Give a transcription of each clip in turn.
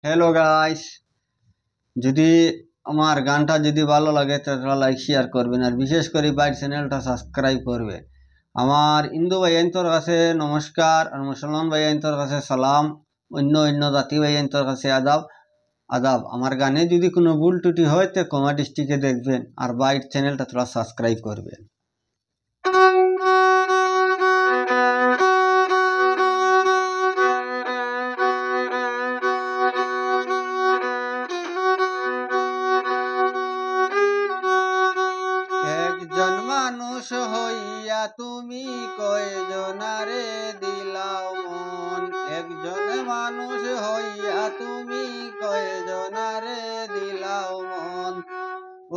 Hello guys, যদি আমার গানটা যদি ভালো লাগে তাহলে লাইক শেয়ার করবেন আর বিশেষ করে বাইর চ্যানেলটা সাবস্ক্রাইব করবে। আমার হিন্দু ভাই আইনতর কাছে নমস্কার আর মুসলমান ভাই আইনতর কাছে সালাম, অন্য অন্য জাতি ভাই আইনতর কাছে আদাব আদাব। আমার গানে যদি কোনো ভুল ত্রুটি হয় তো কমা ডিস্ট্রিক্টে দেখবেন আর বাইর চ্যানেলটা তোরা সাবস্ক্রাইব করবেন। একজন মানুষ হইয়া তুমি কয়জনারে দিলাও মন, একজন মানুষ হইয়া তুমি কয়জনারে দিলাও মন।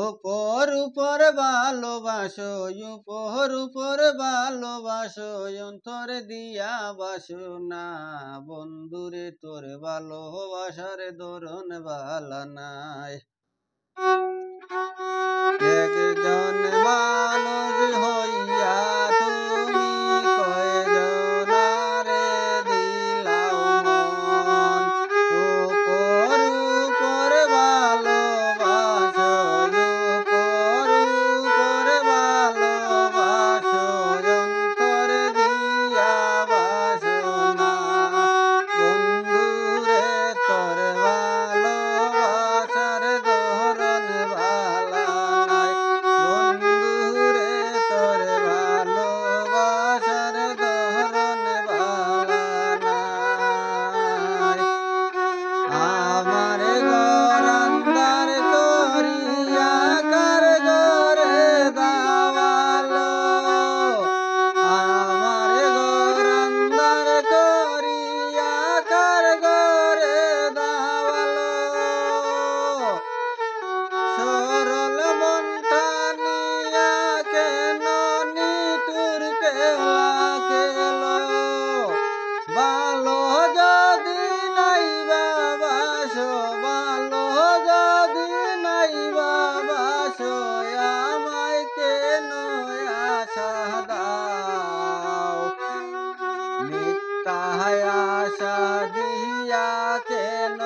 উপর উপর ভালোবাসো, উপর উপর ভালোবাসো, অন্তরে দিয়া বাসো না। বন্ধুরে তোর ভালোবাসার ধরন বালা নাই। একজন মানুষ হইয়া তুমি কয়জনারে দিলাও মন। উপর উপর ভালোবাসো, উপর উপর ভালোবাসো, অন্তর দিয়া বাসো না। বন্ধুরে তোর ভালোবাসার ধরন ভালা নাই। বন্ধুরে তোর ভালোবাসার ধরন ভালা নাই। আমার ঘর আন্ধার করিয়া কার ঘরে দাওয়ালো, আমার ঘর আন্ধার করিয়া কার ঘরে দাওয়ালো। সরল মনটা নিয়া কেন নিঠুর খেলা খেলো। ভালো যদি নাই বাবাসো, ভালো যদি নাই বাবাসো, আমায় কেন আশা দাও। মিথ্যা আশা দিয়া কেন